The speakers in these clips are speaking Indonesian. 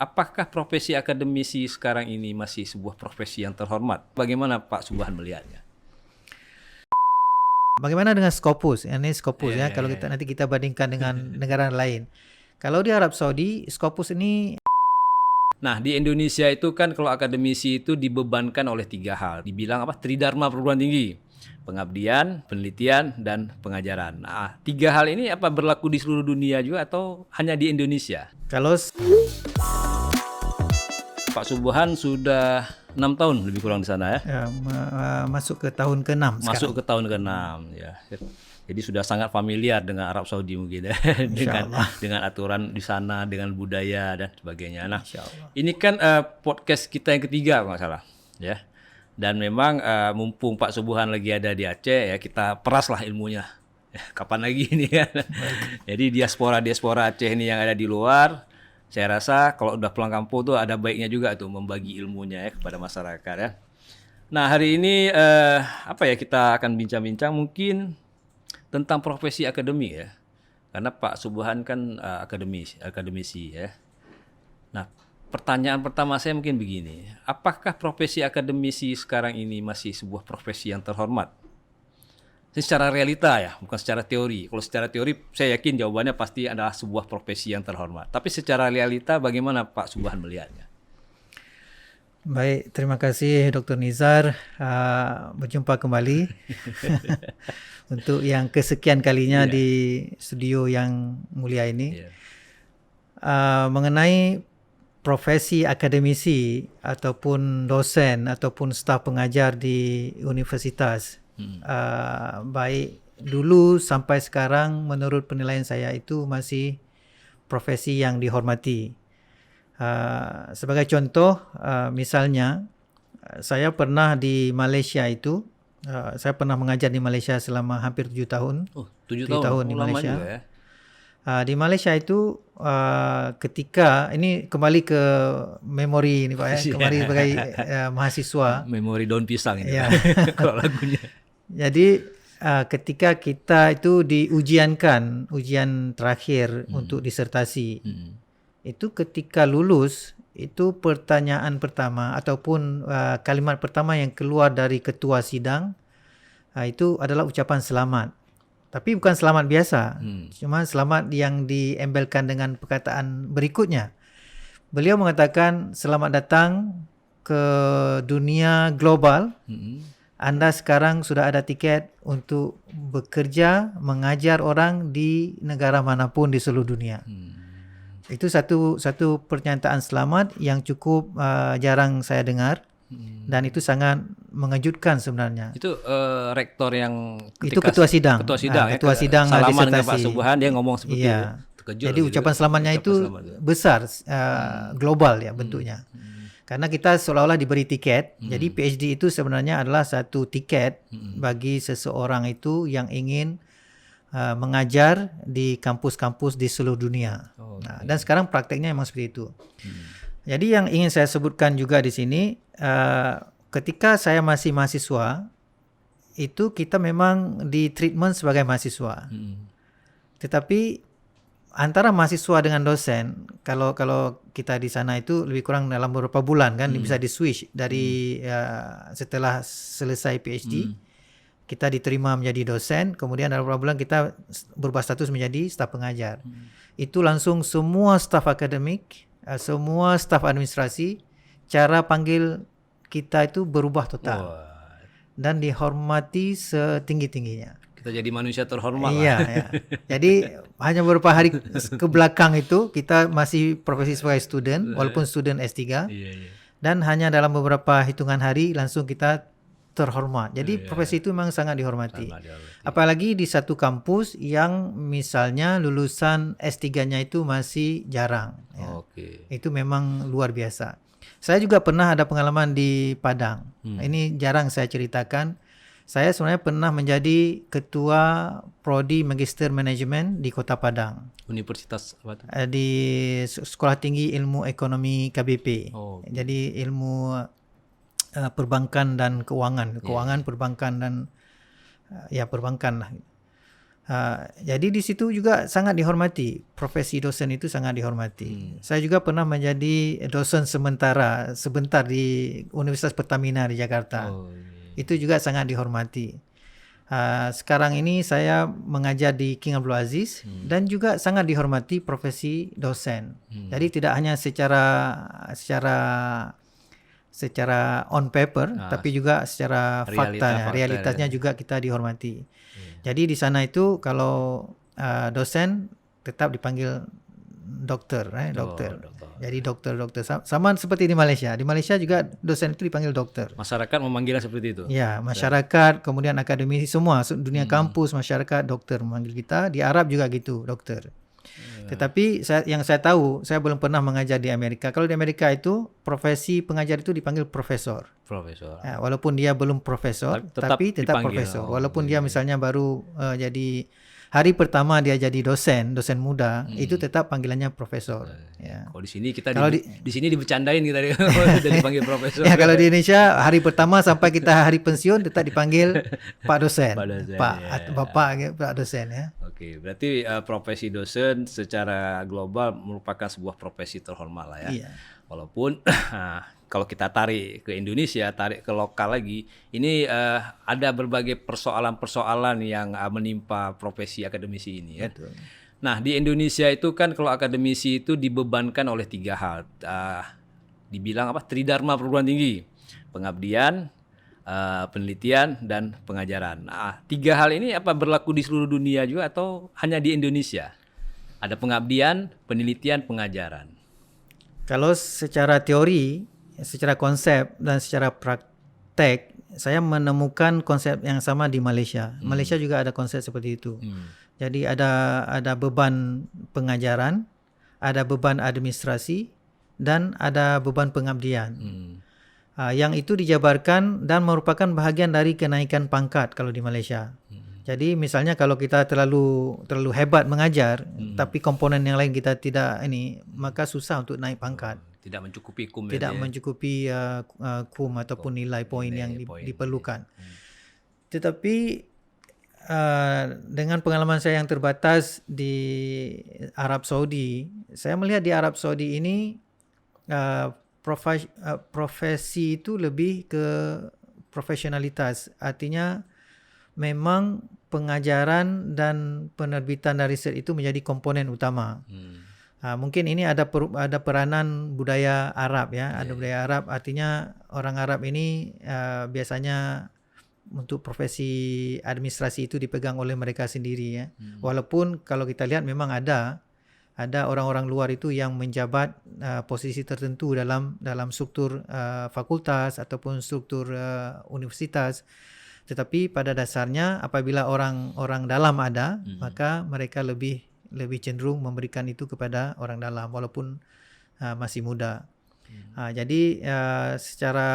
apakah profesi akademisi sekarang ini masih sebuah profesi yang terhormat? Bagaimana Pak Subhan melihatnya? Bagaimana dengan Scopus? Ini Scopus kalau nanti kita bandingkan dengan negara lain. Kalau di Arab Saudi, Scopus ini. Nah, di Indonesia itu kan kalau akademisi itu dibebankan oleh 3 hal. Dibilang apa? Tridharma perguruan tinggi. Pengabdian, penelitian, dan pengajaran. Nah, 3 hal ini apa berlaku di seluruh dunia juga atau hanya di Indonesia? Kalau Pak Subhan sudah 6 tahun lebih kurang di sana ya? Masuk ke tahun ke-6 Masuk ke tahun ke-6 ya. Jadi sudah sangat familiar dengan Arab Saudi mungkin ya. dengan aturan di sana, dengan budaya dan sebagainya. Nah, ini kan podcast kita yang ketiga kalau nggak salah ya. Dan memang mumpung Pak Subhan lagi ada di Aceh ya, kita peraslah ilmunya. Ya, kapan lagi ini kan. Jadi diaspora Aceh ini yang ada di luar, saya rasa kalau udah pulang kampung tuh ada baiknya juga tuh membagi ilmunya ya kepada masyarakat ya. Nah, hari ini kita akan bincang-bincang mungkin tentang profesi akademik ya. Karena Pak Subhan kan akademisi ya. Nah, pertanyaan pertama saya mungkin begini, apakah profesi akademisi sekarang ini masih sebuah profesi yang terhormat? Secara realita ya, bukan secara teori. Kalau secara teori saya yakin jawabannya pasti adalah sebuah profesi yang terhormat. Tapi secara realita bagaimana Pak Subhan melihatnya? Baik, terima kasih Dr. Nizar. Berjumpa kembali untuk yang kesekian kalinya di studio yang mulia ini. Mengenai profesi akademisi ataupun dosen ataupun staf pengajar di universitas, baik dulu sampai sekarang menurut penilaian saya itu masih profesi yang dihormati. Sebagai contoh, misalnya saya pernah di Malaysia itu, saya pernah mengajar di Malaysia selama hampir 7 tahun. 7 tahun di Malaysia. Juga ya? Di Malaysia itu ketika ini kembali ke memori ini Pak ya, kembali sebagai mahasiswa. Memori daun pisang ini kalau lagunya. Jadi ketika kita itu diujiankan ujian terakhir untuk disertasi. Itu ketika lulus, itu pertanyaan pertama ataupun kalimat pertama yang keluar dari ketua sidang itu adalah ucapan selamat. Tapi bukan selamat biasa, cuma selamat yang diembelkan dengan perkataan berikutnya. Beliau mengatakan, selamat datang ke dunia global. Anda sekarang sudah ada tiket untuk bekerja, mengajar orang di negara manapun di seluruh dunia. Itu satu pernyataan selamat yang cukup jarang saya dengar dan itu sangat mengejutkan sebenarnya. Itu rektor yang itu ketua sidang. Ketua sidang salaman dengan Pak Subhan dia ngomong seperti itu. Terkejut jadi ucapan selamatnya itu besar, global ya bentuknya. Karena kita seolah-olah diberi tiket. Jadi PhD itu sebenarnya adalah satu tiket bagi seseorang itu yang ingin mengajar di kampus-kampus di seluruh dunia. Dan sekarang prakteknya memang seperti itu. Jadi yang ingin saya sebutkan juga di sini, ketika saya masih mahasiswa, itu kita memang di treatment sebagai mahasiswa. Tetapi antara mahasiswa dengan dosen, kalau kita di sana itu lebih kurang dalam beberapa bulan kan bisa di switch dari setelah selesai PhD. Kita diterima menjadi dosen, kemudian dalam beberapa bulan kita berubah status menjadi staf pengajar. Itu langsung semua staf akademik, semua staf administrasi, cara panggil kita itu berubah total. Dan dihormati setinggi-tingginya. Kita jadi manusia terhormat lah. Iya. Jadi hanya beberapa hari ke belakang itu kita masih profesi sebagai student, walaupun student S3. Dan hanya dalam beberapa hitungan hari langsung kita terhormat. Jadi profesi itu memang sangat dihormati. Apalagi di satu kampus yang misalnya lulusan S3-nya itu masih jarang. Itu memang luar biasa. Saya juga pernah ada pengalaman di Padang. Ini jarang saya ceritakan. Saya sebenarnya pernah menjadi ketua prodi Magister Manajemen di Kota Padang. Universitas apa itu? Di Sekolah Tinggi Ilmu Ekonomi KBP. Jadi ilmu perbankan dan keuangan, perbankan dan perbankan lah. Jadi di situ juga sangat dihormati. Profesi dosen itu sangat dihormati. Saya juga pernah menjadi dosen sebentar di Universitas Pertamina di Jakarta. Itu juga sangat dihormati. Sekarang ini saya mengajar di King Abdul Aziz dan juga sangat dihormati profesi dosen. Jadi tidak hanya secara on paper, tapi juga secara realitasnya juga kita dihormati. Jadi di sana itu kalau dosen tetap dipanggil dokter. Jadi dokter. Sama seperti di Malaysia. Di Malaysia juga dosen itu dipanggil dokter. Masyarakat memanggilnya seperti itu? Ya, masyarakat, kemudian akademisi semua, dunia kampus, masyarakat, dokter memanggil kita. Di Arab juga gitu, dokter. Tetapi yang saya tahu, saya belum pernah mengajar di Amerika. Kalau di Amerika itu, profesi pengajar itu dipanggil profesor. Ya, walaupun dia belum profesor, tapi tetap profesor. Walaupun dia misalnya baru jadi hari pertama dia jadi dosen muda, itu tetap panggilannya profesor. Ya. Kalau di sini kita di sini dibercandain kita udah dipanggil profesor. Ya, kalau di Indonesia hari pertama sampai kita hari pensiun tetap dipanggil Pak dosen, Bapak Pak dosen ya. Oke, berarti profesi dosen secara global merupakan sebuah profesi terhormat lah ya. Iya. Walaupun kalau kita tarik ke Indonesia, tarik ke lokal lagi, ini ada berbagai persoalan-persoalan yang menimpa profesi akademisi ini ya. Betul. Nah, di Indonesia itu kan kalau akademisi itu dibebankan oleh 3 hal. Dibilang tridharma perguruan tinggi, pengabdian, penelitian, dan pengajaran. Nah, 3 hal ini apa berlaku di seluruh dunia juga atau hanya di Indonesia? Ada pengabdian, penelitian, pengajaran. Kalau secara teori, secara konsep dan secara praktek, saya menemukan konsep yang sama di Malaysia. Malaysia juga ada konsep seperti itu. Jadi ada beban pengajaran, ada beban administrasi, dan ada beban pengabdian. Yang itu dijabarkan dan merupakan bahagian dari kenaikan pangkat kalau di Malaysia. Jadi misalnya kalau kita terlalu hebat mengajar, tapi komponen yang lain kita tidak maka susah untuk naik pangkat. Tidak mencukupi kum. Tidak mencukupi kum ataupun nilai poin yang diperlukan. Tetapi dengan pengalaman saya yang terbatas di Arab Saudi, saya melihat di Arab Saudi ini profesi itu lebih ke profesionalitas. Artinya memang pengajaran dan penerbitan dan riset itu menjadi komponen utama. Mungkin ini ada peranan budaya Arab ya. Ada budaya Arab, artinya orang Arab ini biasanya untuk profesi administrasi itu dipegang oleh mereka sendiri ya. Walaupun kalau kita lihat memang ada orang-orang luar itu yang menjabat posisi tertentu dalam struktur fakultas ataupun struktur universitas. Tetapi pada dasarnya apabila orang dalam ada, maka mereka lebih cenderung memberikan itu kepada orang dalam walaupun masih muda. Jadi secara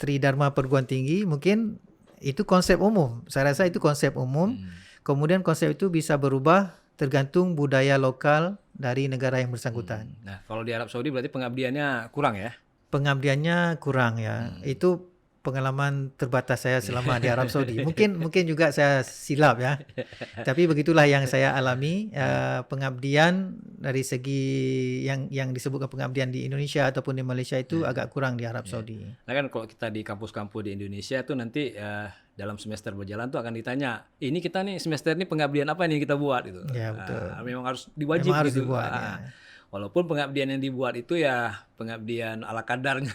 tridharma perguruan tinggi mungkin itu konsep umum. Saya rasa itu konsep umum. Kemudian konsep itu bisa berubah tergantung budaya lokal dari negara yang bersangkutan. Nah, kalau di Arab Saudi berarti pengabdiannya kurang ya? Pengabdiannya kurang ya. Itu pengalaman terbatas saya selama di Arab Saudi. Mungkin juga saya silap ya. Tapi begitulah yang saya alami. Pengabdian dari segi yang disebutkan pengabdian di Indonesia ataupun di Malaysia itu agak kurang di Arab Saudi. Nah kan kalau kita di kampus-kampus di Indonesia tuh nanti dalam semester berjalan tuh akan ditanya, ini kita nih semester ini pengabdian apa nih yang kita buat gitu. Ya betul. Memang harus diwajib gitu. Dibuat, ya. Walaupun pengabdian yang dibuat itu ya pengabdian ala kadarnya,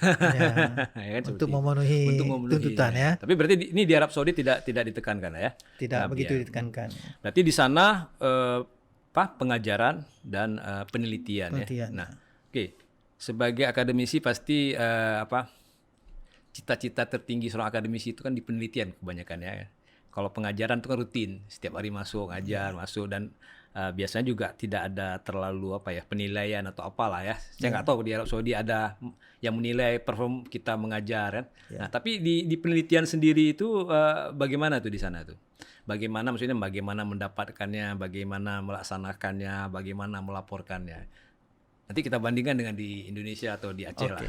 ya kan, untuk memenuhi tuntutan ya. Tapi berarti ini di Arab Saudi tidak ditekankan ya? Tidak begitu ditekankan. Berarti di sana pengajaran dan penelitian ya. Nah, oke. Sebagai akademisi pasti cita-cita tertinggi seorang akademisi itu kan di penelitian kebanyakan ya. Kalau pengajaran itu kan rutin, setiap hari masuk masuk dan biasanya juga tidak ada terlalu penilaian atau apalah ya. Saya nggak tahu di Arab Saudi ada yang menilai perform kita mengajar kan. Nah, tapi di penelitian sendiri itu bagaimana tuh di sana tuh? Bagaimana mendapatkannya, bagaimana melaksanakannya, bagaimana melaporkannya. Nanti kita bandingkan dengan di Indonesia atau di Aceh lah.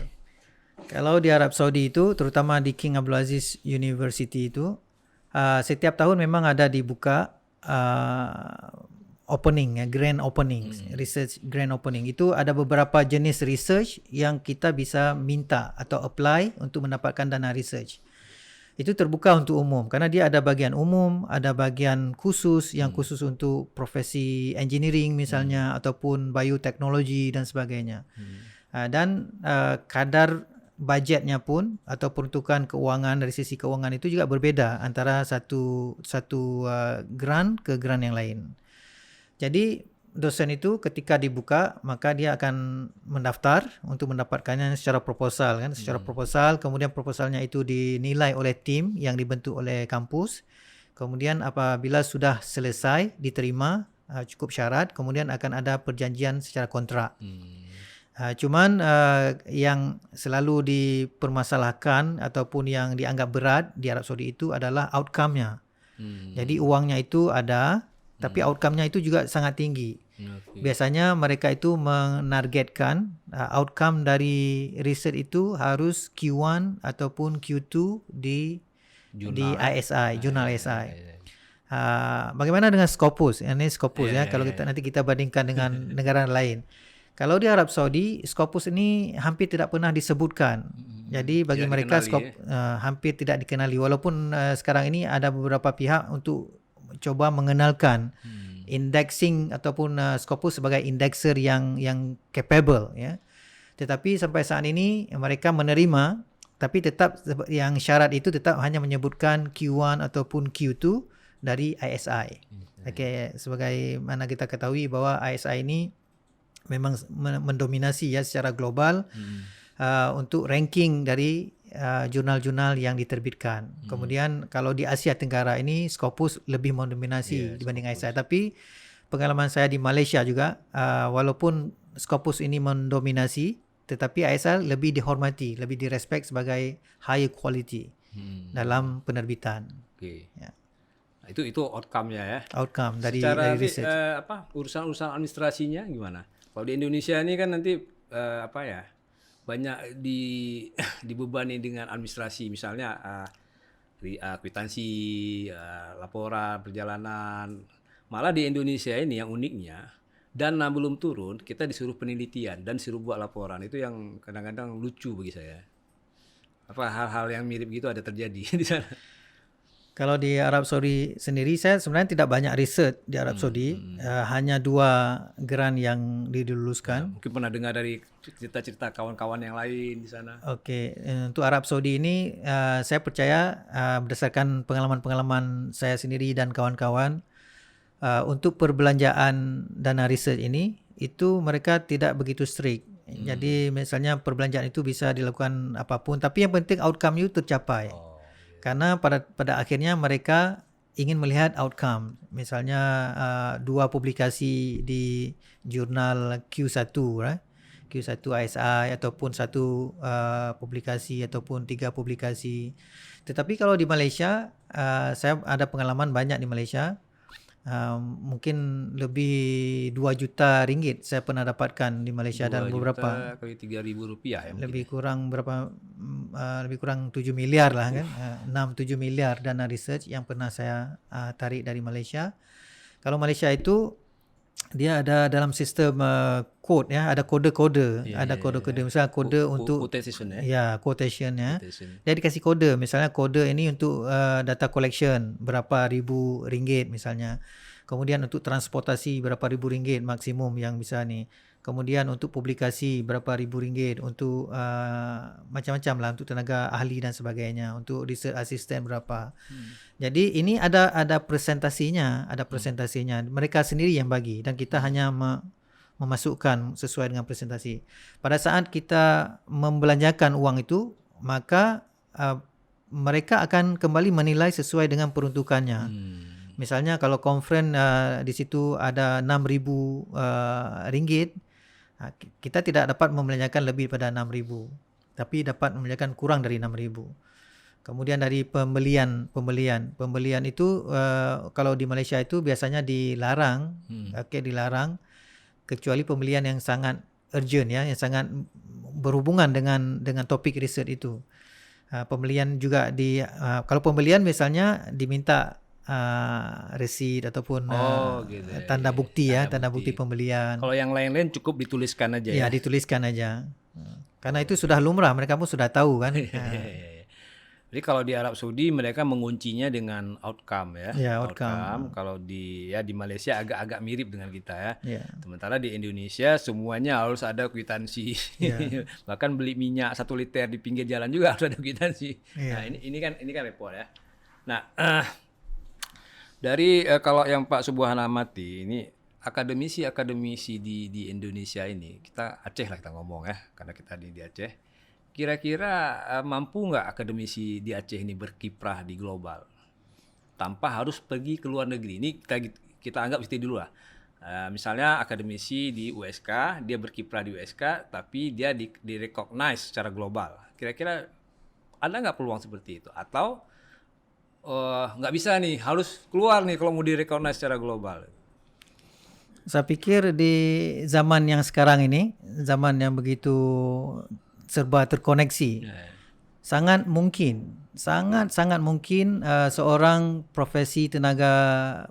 Kalau di Arab Saudi itu, terutama di King Abdul Aziz University itu, setiap tahun memang ada dibuka opening, grand opening, research grand opening. Itu ada beberapa jenis research yang kita bisa minta atau apply untuk mendapatkan dana research. Itu terbuka untuk umum karena dia ada bahagian umum, ada bahagian khusus yang khusus untuk profesi engineering misalnya ataupun bioteknologi dan sebagainya. Dan kadar budgetnya pun atau peruntukan keuangan dari sisi keuangan itu juga berbeza antara satu grant ke grant yang lain. Jadi dosen itu ketika dibuka maka dia akan mendaftar untuk mendapatkannya secara proposal kan, secara proposal, kemudian proposalnya itu dinilai oleh tim yang dibentuk oleh kampus. Kemudian apabila sudah selesai diterima cukup syarat, kemudian akan ada perjanjian secara kontrak. Cuman yang selalu dipermasalahkan ataupun yang dianggap berat di Arab Saudi itu adalah outcome-nya. Jadi uangnya itu ada, tapi outcome-nya itu juga sangat tinggi. Biasanya mereka itu menargetkan outcome dari riset itu harus Q1 ataupun Q2 di ISI, jurnal ISI. Bagaimana dengan Scopus? Ini Scopus kalau nanti kita bandingkan dengan negara lain. Kalau di Arab Saudi, Scopus ini hampir tidak pernah disebutkan. Jadi bagi tidak mereka hampir tidak dikenali. Walaupun sekarang ini ada beberapa pihak untuk coba mengenalkan indexing ataupun Scopus sebagai indexer yang capable ya. Tetapi sampai saat ini mereka menerima, tapi tetap yang syarat itu tetap hanya menyebutkan Q1 ataupun Q2 dari ISI. Okey, sebagaimana kita ketahui bahwa ISI ini memang mendominasi ya secara global untuk ranking dari jurnal-jurnal yang diterbitkan. Kemudian kalau di Asia Tenggara ini Scopus lebih mendominasi dibanding ISI. Tapi pengalaman saya di Malaysia juga, walaupun Scopus ini mendominasi, tetapi ISI lebih dihormati, lebih direspek sebagai higher quality dalam penerbitan. Ya. Itu outcome-nya ya. Outcome dari research. Urusan-urusan administrasinya gimana? Kalau di Indonesia ini kan nanti banyak dibebani dengan administrasi, misalnya kwitansi, laporan perjalanan. Malah di Indonesia ini yang uniknya, dana belum turun, kita disuruh penelitian dan disuruh buat laporan. Itu yang kadang-kadang lucu bagi saya. Apa hal-hal yang mirip gitu ada terjadi di sana? Kalau di Arab Saudi sendiri, saya sebenarnya tidak banyak riset di Arab Saudi. Hanya 2 grant yang diluluskan. Mungkin pernah dengar dari cerita-cerita kawan-kawan yang lain di sana. Okey, untuk Arab Saudi ini saya percaya berdasarkan pengalaman-pengalaman saya sendiri dan kawan-kawan, untuk perbelanjaan dana riset ini, itu mereka tidak begitu strict. Jadi misalnya perbelanjaan itu bisa dilakukan apapun, tapi yang penting outcome itu tercapai. Karena pada akhirnya mereka ingin melihat outcome. Misalnya 2 publikasi di jurnal Q1, Q1 ISI ataupun 1 publikasi ataupun 3 publikasi. Tetapi kalau di Malaysia, saya ada pengalaman banyak di Malaysia. Mungkin lebih 2 juta ringgit saya pernah dapatkan di Malaysia dan beberapa kali 3.000 rupiah ya. Lebih kurang berapa? Lebih kurang 7 miliar lah kan. 6-7 miliar dana research yang pernah saya tarik dari Malaysia. Kalau Malaysia itu dia ada dalam sistem code ya, ada kode-kode, kode-kode. Misalnya kode untuk quotation quotation ya. Dia dikasih kode, misalnya kode ini untuk data collection berapa ribu ringgit misalnya. Kemudian untuk transportasi berapa ribu ringgit maksimum yang bisa ni. Kemudian untuk publikasi berapa ribu ringgit, untuk macam-macam lah, untuk tenaga ahli dan sebagainya, untuk research assistant berapa. Jadi ini ada presentasinya, mereka sendiri yang bagi dan kita hanya memasukkan sesuai dengan presentasi. Pada saat kita membelanjakan uang itu, maka mereka akan kembali menilai sesuai dengan peruntukannya. Misalnya kalau conference di situ ada 6,000 ringgit, kita tidak dapat membelanjakan lebih pada 6,000, tapi dapat membelanjakan kurang dari 6,000. Kemudian dari pembelian itu kalau di Malaysia itu biasanya dilarang, dilarang kecuali pembelian yang sangat urgent ya, yang sangat berhubungan dengan topik riset itu. Pembelian juga kalau pembelian misalnya diminta receipt ataupun gitu ya. tanda bukti ya, tanda bukti. bukti pembelian. Kalau yang lain-lain cukup dituliskan aja ya. Ya, dituliskan aja. Karena itu sudah lumrah, mereka pun sudah tahu kan. Jadi kalau di Arab Saudi mereka menguncinya dengan outcome ya. Ya, outcome. Kalau di Malaysia agak-agak mirip dengan kita ya. Ya. Sementara di Indonesia semuanya harus ada kwitansi. Bahkan beli minyak 1 liter di pinggir jalan juga harus ada kwitansi. Nah, ini kan repot ya. Nah, dari kalau yang Pak Subhan amati ini akademisi di Indonesia ini, kita Aceh lah kita ngomong ya, karena kita di Aceh. Kira-kira mampu nggak akademisi di Aceh ini berkiprah di global tanpa harus pergi ke luar negeri? Ini kita anggap seperti dulu lah. Misalnya akademisi di USK, dia berkiprah di USK, tapi dia di-recognize secara global. Kira-kira ada nggak peluang seperti itu? Atau nggak bisa nih, harus keluar nih kalau mau di-recognize secara global? Saya pikir di zaman yang sekarang ini, zaman yang begitu serba terkoneksi, sangat mungkin seorang profesi tenaga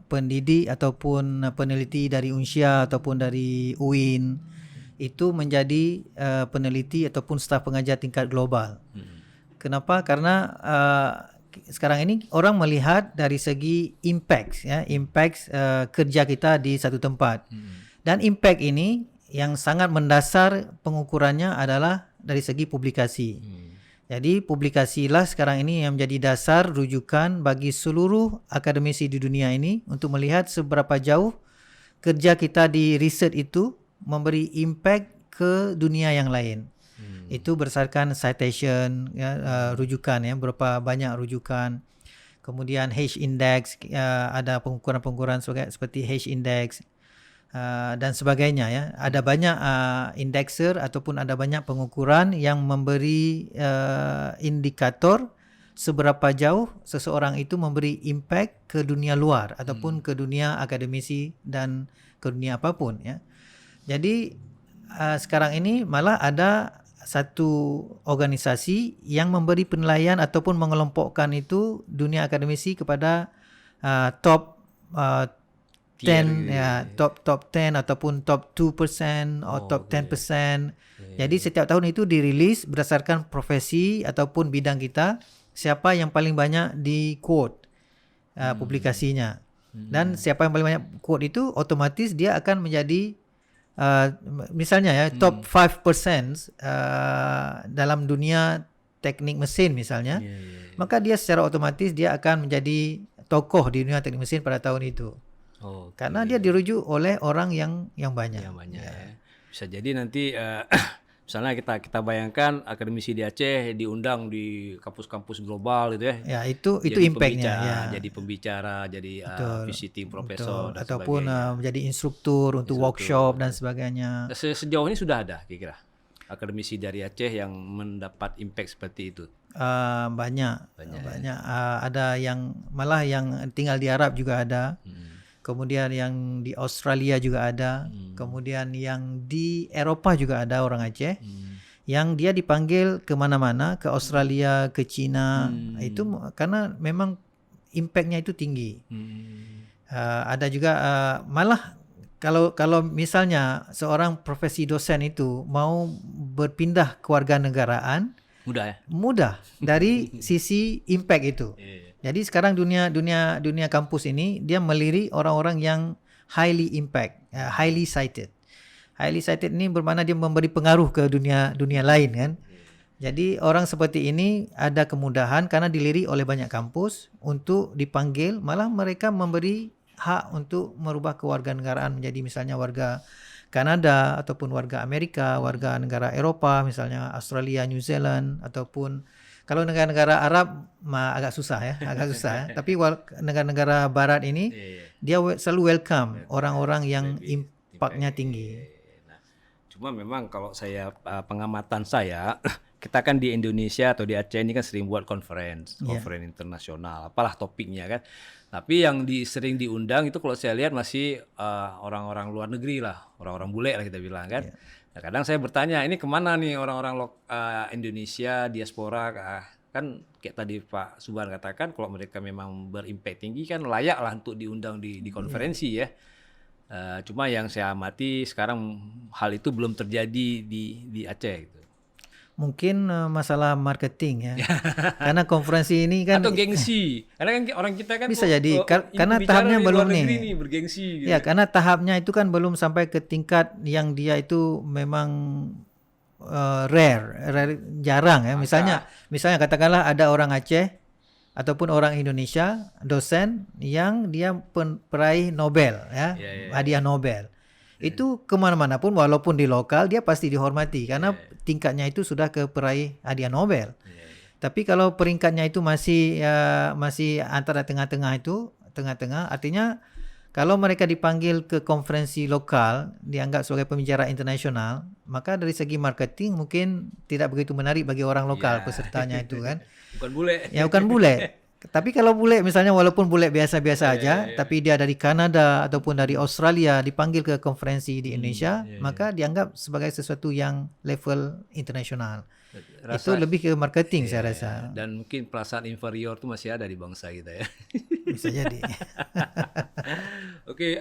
pendidik ataupun peneliti dari Unsia ataupun dari UIN itu menjadi peneliti ataupun staf pengajar tingkat global. Kenapa? Karena sekarang ini orang melihat dari segi impact kerja kita di satu tempat. Dan impact ini yang sangat mendasar pengukurannya adalah dari segi publikasi. Jadi publikasilah sekarang ini yang menjadi dasar rujukan bagi seluruh akademisi di dunia ini untuk melihat seberapa jauh kerja kita di riset itu memberi impact ke dunia yang lain. Itu berdasarkan citation, rujukan ya, berapa banyak rujukan. Kemudian H-index, ada pengukuran-pengukuran seperti H-index. Dan sebagainya ya. Ada banyak indexer ataupun ada banyak pengukuran yang memberi indikator seberapa jauh seseorang itu memberi impact ke dunia luar ataupun ke dunia akademisi dan ke dunia apapun ya. Jadi sekarang ini malah ada satu organisasi yang memberi penilaian ataupun mengelompokkan itu dunia akademisi kepada top 10 ya, top 10 ataupun top 2% atau top 10%. Jadi setiap tahun itu dirilis berdasarkan profesi ataupun bidang kita, siapa yang paling banyak di quote publikasinya. Dan siapa yang paling banyak quote itu otomatis dia akan menjadi misalnya ya top 5% dalam dunia teknik mesin misalnya. Maka dia secara otomatis dia akan menjadi tokoh di dunia teknik mesin pada tahun itu. Karena dia dirujuk oleh orang yang banyak. Ya. Bisa jadi nanti misalnya kita bayangkan akademisi di Aceh diundang di kampus-kampus global gitu ya. Ya, itu impact-nya ya. Jadi pembicara, jadi visiting professor dan ataupun menjadi instruktur untuk workshop dan sebagainya. Sejauh ini sudah ada kira-kira akademisi dari Aceh yang mendapat impact seperti itu. Banyak. Ada yang malah yang tinggal di Arab juga ada. Kemudian yang di Australia juga ada. Kemudian yang di Eropah juga ada orang Aceh. Yang dia dipanggil ke mana-mana, ke Australia, ke China. Itu karena memang impact-nya itu tinggi. Ada juga malah kalau misalnya seorang profesi dosen itu mau berpindah kewarganegaraan, mudah dari sisi impact itu. Jadi sekarang dunia kampus ini dia melirik orang-orang yang highly impact, highly cited. Highly cited ini bermakna dia memberi pengaruh ke dunia lain kan. Jadi orang seperti ini ada kemudahan karena dilirik oleh banyak kampus untuk dipanggil, malah mereka memberi hak untuk merubah kewarganegaraan menjadi misalnya warga Kanada ataupun warga Amerika, warga negara Eropah misalnya Australia, New Zealand ataupun kalau negara-negara Arab agak susah ya. Tapi negara-negara barat ini dia selalu welcome orang-orang yang impaknya tinggi. Nah, cuma memang kalau saya pengamatan saya, kita kan di Indonesia atau di Aceh ini kan sering buat conference internasional, apalah topiknya kan. Tapi yang sering diundang itu kalau saya lihat masih orang-orang luar negeri lah, orang-orang bule lah kita bilang kan. Nah, kadang saya bertanya, ini kemana nih orang-orang Indonesia, diaspora, kan kayak tadi Pak Subhan katakan kalau mereka memang berimpact tinggi kan layak lah untuk diundang di konferensi ya. Cuma yang saya amati sekarang hal itu belum terjadi di Aceh gitu. Mungkin masalah marketing ya. Karena konferensi ini kan atau gengsi. Karena kan orang kita kan bisa jadi karena tahapnya belum nih. Bergengsi gitu. Ya, karena tahapnya itu kan belum sampai ke tingkat yang dia itu memang rare, jarang ya. Misalnya katakanlah ada orang Aceh ataupun orang Indonesia, dosen yang dia peraih Nobel ya, hadiah Nobel. Itu kemana-mana pun walaupun di lokal dia pasti dihormati karena tingkatnya itu sudah ke peraih hadiah Nobel. Tapi kalau peringkatnya itu masih antara tengah-tengah itu, artinya kalau mereka dipanggil ke konferensi lokal dianggap sebagai pembicara internasional, maka dari segi marketing mungkin tidak begitu menarik bagi orang lokal pesertanya itu kan. Bukan bule. Ya bukan bule. Tapi kalau bule misalnya walaupun bule biasa-biasa aja, tapi dia dari Kanada ataupun dari Australia dipanggil ke konferensi di Indonesia, maka dianggap sebagai sesuatu yang level internasional. Itu lebih ke marketing saya rasa. Dan mungkin perasaan inferior itu masih ada di bangsa kita ya. Bisa jadi. Oke,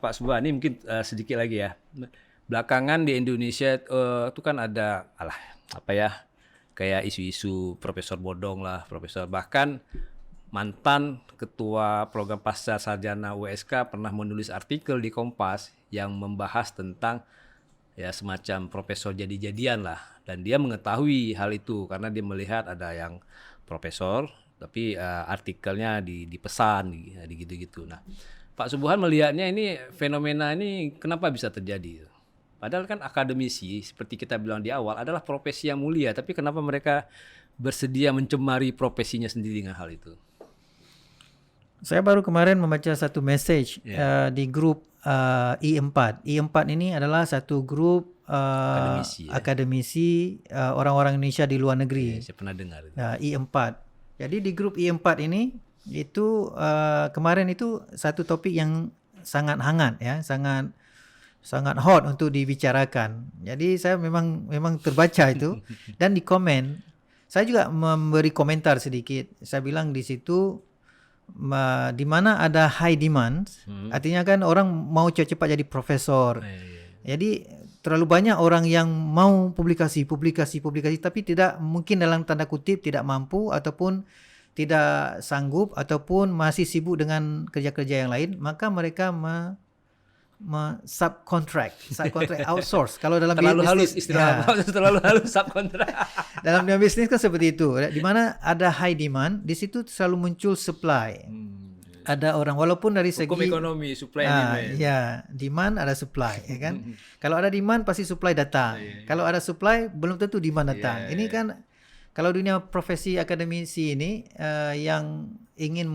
Pak Subhan, ini mungkin sedikit lagi ya. Belakangan di Indonesia itu kan ada kayak isu-isu profesor bodong lah, profesor bahkan mantan ketua program pasca sarjana USK pernah menulis artikel di Kompas yang membahas tentang ya semacam profesor jadi-jadian lah, dan dia mengetahui hal itu karena dia melihat ada yang profesor tapi artikelnya dipesan gitu-gitu. Nah, Pak Subhan melihatnya ini fenomena ini kenapa bisa terjadi? Padahal kan akademisi seperti kita bilang di awal adalah profesi yang mulia, tapi kenapa mereka bersedia mencemari profesinya sendiri dengan hal itu? Saya baru kemarin membaca satu message di grup I4. I4 ini adalah satu grup akademisi orang-orang Indonesia di luar negeri. Saya pernah dengar. I4. Jadi di grup I4 ini itu kemarin itu satu topik yang sangat hangat ya, sangat hot untuk dibicarakan. Jadi saya memang terbaca itu dan di komen saya juga memberi komentar sedikit. Saya bilang di situ di mana ada high demand, artinya kan orang mau cepat-cepat jadi profesor. Jadi terlalu banyak orang yang mau publikasi tapi tidak mungkin dalam tanda kutip tidak mampu ataupun tidak sanggup ataupun masih sibuk dengan kerja-kerja yang lain, maka mereka subcontract outsource. Kalau dalam terlalu bisnis, halus istilah terlalu halus subcontract. Dalam dunia bisnis kan seperti itu. Di mana ada high demand, di situ selalu muncul supply. Ada orang walaupun dari segi hukum ekonomi supply and demand. Ya, demand ada supply, ya kan? Kalau ada demand pasti supply datang. Kalau ada supply belum tentu demand datang. Ini kan kalau dunia profesi akademisi ini yang ingin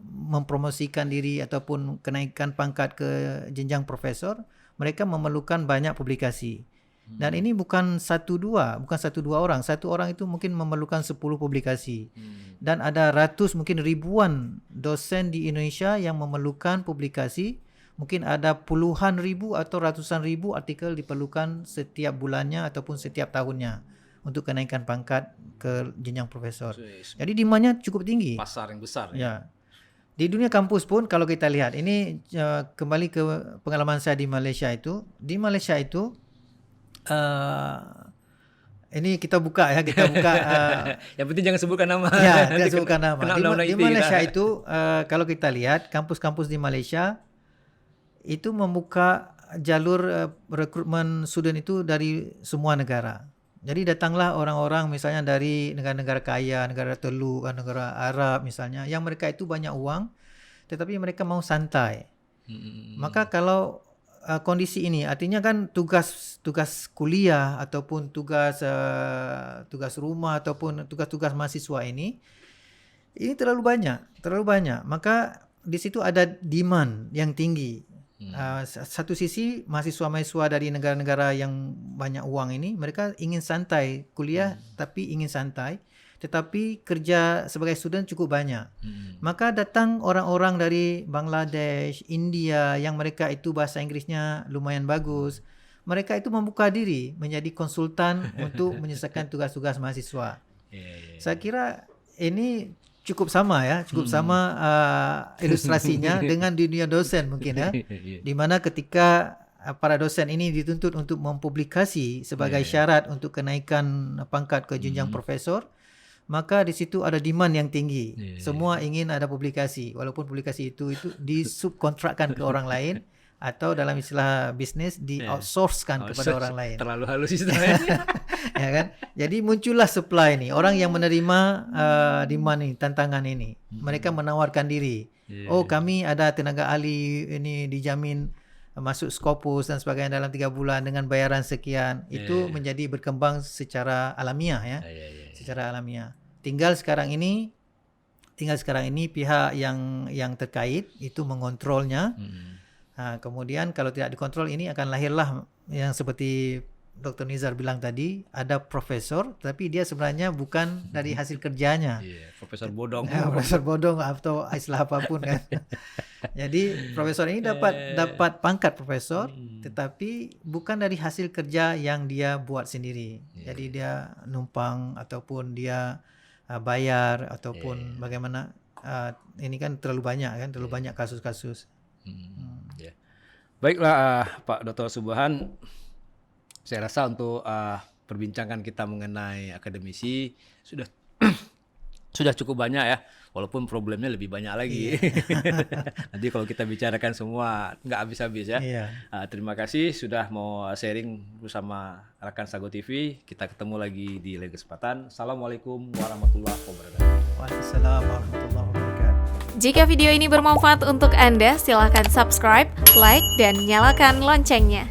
mempromosikan diri ataupun kenaikan pangkat ke jenjang profesor, mereka memerlukan banyak publikasi. Dan ini bukan satu dua orang. Satu orang itu mungkin memerlukan 10 publikasi. Dan ada ratus mungkin ribuan dosen di Indonesia yang memerlukan publikasi. Mungkin ada puluhan ribu atau ratusan ribu artikel diperlukan setiap bulannya ataupun setiap tahunnya untuk kenaikan pangkat ke jenjang profesor. Jadi demandnya cukup tinggi. Pasar yang besar. Ya. Di dunia kampus pun kalau kita lihat, ini kembali ke pengalaman saya di Malaysia itu. Di Malaysia itu ini kita buka. Yang penting jangan sebutkan nama. Ya, jangan sebutkan nama. Di Malaysia itu kalau kita lihat kampus-kampus di Malaysia itu membuka jalur rekrutmen student itu dari semua negara. Jadi datanglah orang-orang misalnya dari negara-negara kaya, negara teluk, negara Arab misalnya, yang mereka itu banyak uang, tetapi mereka mau santai. Maka kalau kondisi ini, artinya kan tugas kuliah ataupun tugas rumah ataupun tugas-tugas mahasiswa ini terlalu banyak. Maka di situ ada demand yang tinggi. Satu sisi mahasiswa-mahasiswa dari negara-negara yang banyak uang ini mereka ingin santai kuliah tapi ingin santai, tetapi kerja sebagai student cukup banyak. Maka datang orang-orang dari Bangladesh, India yang mereka itu bahasa Inggrisnya lumayan bagus. Mereka itu membuka diri menjadi konsultan untuk menyelesaikan tugas-tugas mahasiswa. Saya kira ini cukup sama ya, cukup sama ilustrasinya dengan dunia dosen mungkin ya. Di mana ketika para dosen ini dituntut untuk mempublikasi sebagai syarat untuk kenaikan pangkat ke jenjang profesor, maka di situ ada demand yang tinggi. Semua ingin ada publikasi, walaupun publikasi itu disubkontrakkan ke orang lain atau dalam istilah bisnis di-outsourcekan kepada orang lain. Terlalu halus istilahnya. Ya kan? Jadi muncullah supply ini, orang yang menerima demand ini, tantangan ini. Mereka menawarkan diri. Kami ada tenaga ahli ini dijamin masuk Scopus dan sebagainya dalam 3 bulan dengan bayaran sekian. Itu menjadi berkembang secara alamiah ya. Secara alamiah. Tinggal sekarang ini pihak yang terkait itu mengontrolnya. Kemudian kalau tidak dikontrol ini akan lahirlah yang seperti Dr. Nizar bilang tadi, ada profesor tapi dia sebenarnya bukan dari hasil kerjanya. Profesor bodong. Profesor bodong atau istilah apapun kan. Jadi profesor ini dapat pangkat profesor tetapi bukan dari hasil kerja yang dia buat sendiri. Jadi dia numpang ataupun dia bayar ataupun bagaimana, ini kan terlalu banyak kan, terlalu banyak kasus-kasus. Baiklah Pak Dr. Subhan, saya rasa untuk perbincangan kita mengenai akademisi sudah cukup banyak ya, walaupun problemnya lebih banyak lagi. Nanti kalau kita bicarakan semua nggak habis-habis ya. Terima kasih sudah mau sharing bersama rekan Sago TV. Kita ketemu lagi di lain kesempatan. Assalamualaikum warahmatullahi wabarakatuh. Waalaikumsalam warahmatullahi wabarakatuh. Jika video ini bermanfaat untuk Anda, silakan subscribe, like, dan nyalakan loncengnya.